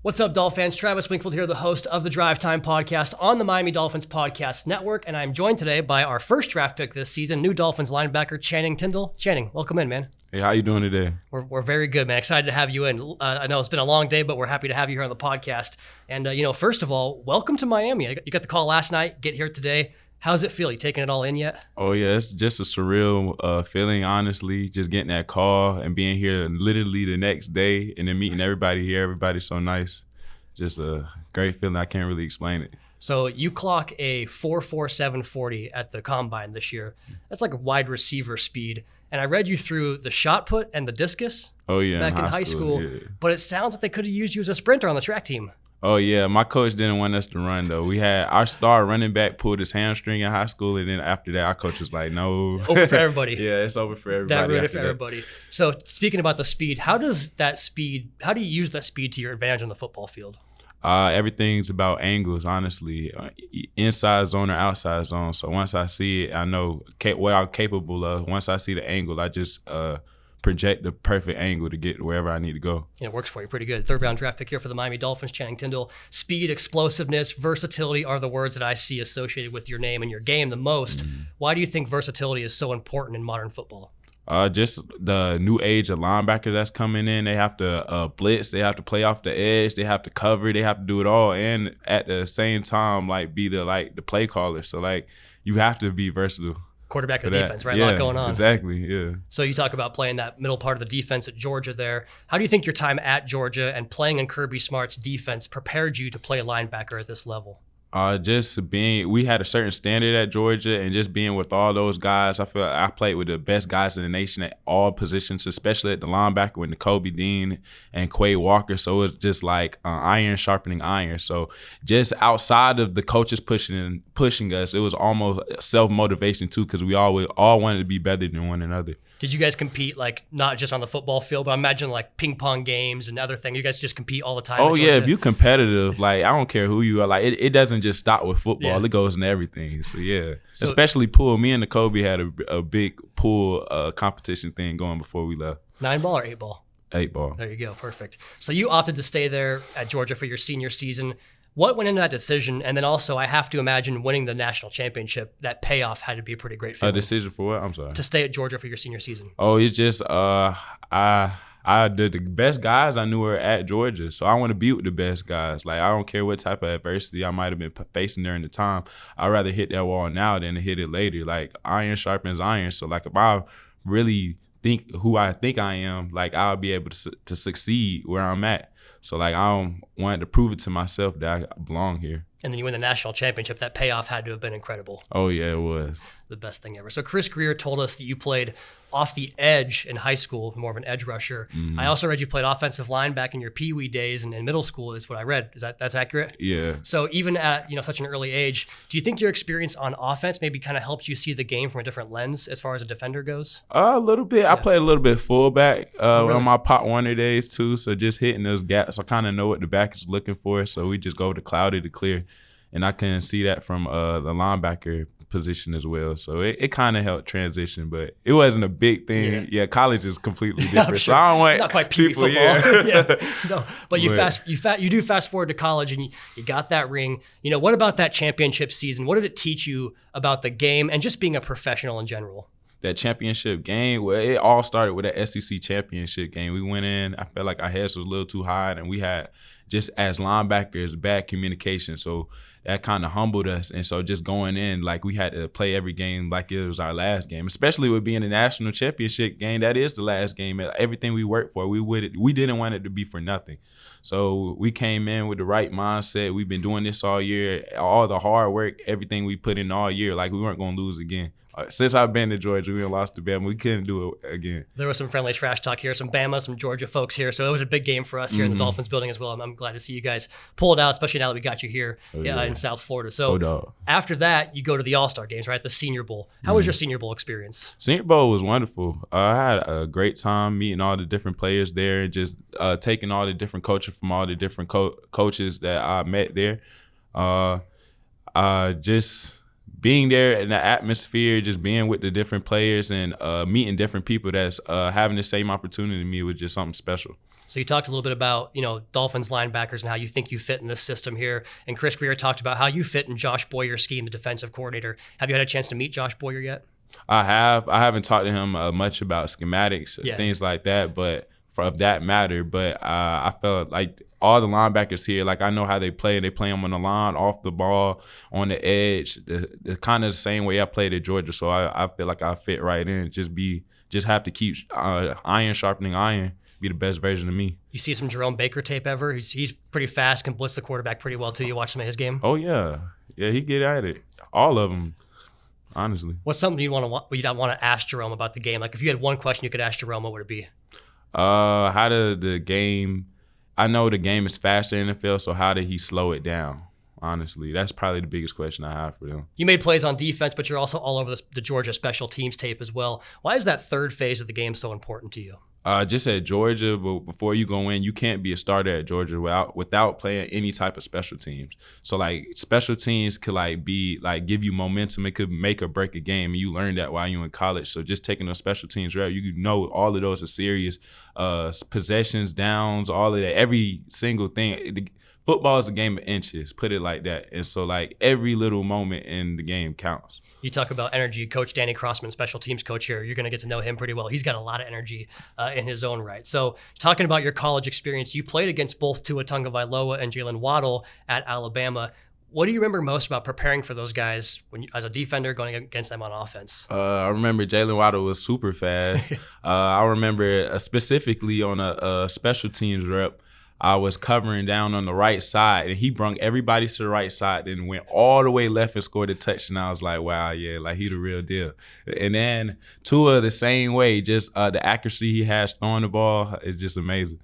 What's up, Dolphins? Travis Wingfield here, the host of the Drive Time podcast on the Miami Dolphins Podcast Network, and I'm joined today by our first draft pick this season, new Dolphins linebacker Channing Tindall. Channing, welcome in, man. Hey, how you doing today? We're very good, man. Excited to have you in. I know it's been a long day, but we're happy to have you here on the podcast. And, first of all, welcome to Miami. You got the call last night, get here today. How's it feel? You taking it all in yet? Oh, yeah, it's just a surreal feeling, honestly, just getting that call and being here literally the next day and then meeting everybody here. Everybody's so nice. Just a great feeling. I can't really explain it. So you clock a 4.47 40 at the Combine this year. That's like a wide receiver speed. And I read you through the shot put and the discus back in high school. Yeah. But it sounds like they could have used you as a sprinter on the track team. Oh, yeah. My coach didn't want us to run, though. We had our star running back pulled his hamstring in high school, and then after that, our coach was like, no. Over for everybody. Yeah, it's over for everybody. That for everybody. So speaking about the speed, how do you use that speed to your advantage on the football field? Everything's about angles, honestly, inside zone or outside zone. So once I see it, I know what I'm capable of. Once I see the angle, I just project the perfect angle to get wherever I need to go. Yeah, it works for you pretty good. Third round draft pick here for the Miami Dolphins, Channing Tindall. Speed, explosiveness, versatility are the words that I see associated with your name and your game the most. Why do you think versatility is so important in modern football? Just the new age of linebackers that's coming in. They have to blitz. They have to play off the edge. They have to cover. They have to do it all, and at the same time, be the play caller. So you have to be versatile. Quarterback of the defense, right? Yeah, a lot going on. Exactly. Yeah. So you talk about playing that middle part of the defense at Georgia there. How do you think your time at Georgia and playing in Kirby Smart's defense prepared you to play a linebacker at this level? We had a certain standard at Georgia, and just being with all those guys, I feel like I played with the best guys in the nation at all positions, especially at the linebacker with Kobe Dean and Quay Walker. So it's just like iron sharpening iron. So just outside of the coaches pushing us, it was almost self-motivation too, because we all wanted to be better than one another. Did you guys compete not just on the football field, but I imagine ping pong games and other things? You guys just compete all the time? Oh yeah, if you're competitive, I don't care who you are. It doesn't just stop with football. Yeah. It goes into everything. So yeah, especially pool. Me and Kobe had a big pool competition thing going before we left. 9-ball or 8-ball? 8-ball. There you go, perfect. So you opted to stay there at Georgia for your senior season. What went into that decision? And then also, I have to imagine winning the national championship, that payoff had to be a pretty great feeling. A decision for what? I'm sorry. To stay at Georgia for your senior season. Oh, it's just I did the best guys I knew were at Georgia, so I want to be with the best guys. I don't care what type of adversity I might have been facing during the time. I'd rather hit that wall now than to hit it later. Iron sharpens iron. So if I really think who I think I am, I'll be able to succeed where I'm at. So I wanted to prove it to myself that I belong here. And then you win the national championship. That payoff had to have been incredible. Oh, yeah, it was. The best thing ever. So Chris Greer told us that you played off the edge in high school, more of an edge rusher. Mm-hmm. I also read you played offensive line back in your Pee Wee days and in middle school is what I read. That's accurate? Yeah. So even at such an early age, do you think your experience on offense maybe kind of helped you see the game from a different lens as far as a defender goes? A little bit. Yeah. I played a little bit fullback on my Pop Warner days too. So just hitting those gaps, I kind of know what the back is looking for. So we just go to cloudy to clear. And I can see that from the linebacker position as well. So it kind of helped transition, but it wasn't a big thing. Yeah, college is completely different. Sure. So I don't want not quite people, football. Yeah. No. But you do fast forward to college and you got that ring. What about that championship season? What did it teach you about the game and just being a professional in general? That championship game, well, it all started with that SEC championship game. We went in, I felt like our heads was a little too high, and we had, just as linebackers, bad communication. So that kind of humbled us. And so just going in, we had to play every game like it was our last game, especially with being a national championship game. That is the last game. Everything we worked for, we didn't want it to be for nothing. So we came in with the right mindset. We've been doing this all year, all the hard work, everything we put in all year, we weren't going to lose again. Since I've been to Georgia, we lost to Bama. We couldn't do it again. There was some friendly trash talk here, some Bama, some Georgia folks here. So it was a big game for us here in the Dolphins building as well. I'm glad to see you guys pull it out, especially now that we got you here in South Florida. So after that, you go to the All-Star games, right? The Senior Bowl. How was your Senior Bowl experience? Senior Bowl was wonderful. I had a great time meeting all the different players there, just taking all the different coaches from all the different coaches that I met there. Just being there in the atmosphere, just being with the different players and meeting different people that's having the same opportunity to me was just something special. So you talked a little bit about, Dolphins linebackers and how you think you fit in this system here. And Chris Greer talked about how you fit in Josh Boyer's scheme, the defensive coordinator. Have you had a chance to meet Josh Boyer yet? I have. I haven't talked to him much about schematics, things like that, but of that matter. But I felt like all the linebackers here, like I know how they play. They play them on the line, off the ball, on the edge. The kind of the same way I played at Georgia. So I feel like I fit right in. Just have to keep iron sharpening iron. Be the best version of me. You see some Jerome Baker tape ever? He's pretty fast, can blitz the quarterback pretty well too. You watch some of his game? Oh yeah, he get at it. All of them, honestly. What's something you'd want to ask Jerome about the game? Like if you had one question you could ask Jerome, what would it be? How did the game? I know the game is faster in the NFL, so how did he slow it down? Honestly, that's probably the biggest question I have for them. You made plays on defense, but you're also all over the Georgia special teams tape as well. Why is that third phase of the game so important to you? Just at Georgia, but before you go in, you can't be a starter at Georgia without playing any type of special teams. So like special teams could give you momentum. It could make or break a game, and you learn that while you're in college. So just taking those special teams rep, you know all of those are serious. Possessions, downs, all of that, every single thing. Football is a game of inches, put it like that. And so like every little moment in the game counts. You talk about energy. Coach Danny Crossman, special teams coach here, you're going to get to know him pretty well. He's got a lot of energy in his own right. So talking about your college experience, you played against both Tua Tagovailoa and Jalen Waddle at Alabama. What do you remember most about preparing for those guys as a defender going against them on offense? I remember Jalen Waddle was super fast. I remember specifically on a special teams rep, I was covering down on the right side, and he brung everybody to the right side, then went all the way left and scored a touchdown. I was like, wow, yeah, like he the real deal. And then Tua the same way, just the accuracy he has throwing the ball is just amazing.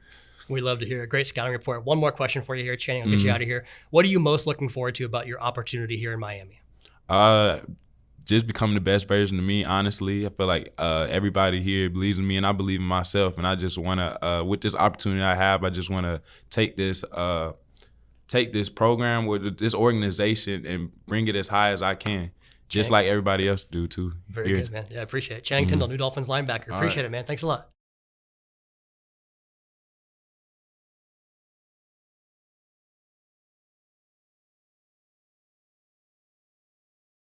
We love to hear a great scouting report. One more question for you here, Channing. I'll get you out of here. What are you most looking forward to about your opportunity here in Miami? Just becoming the best version of me, honestly. I feel like everybody here believes in me, and I believe in myself. And I just want to, with this opportunity I have, I just want to take this program with this organization and bring it as high as I can, just like everybody else do too. Very good, man. Yeah, I appreciate it. Channing Tindall, new Dolphins linebacker. Appreciate it, man. Thanks a lot.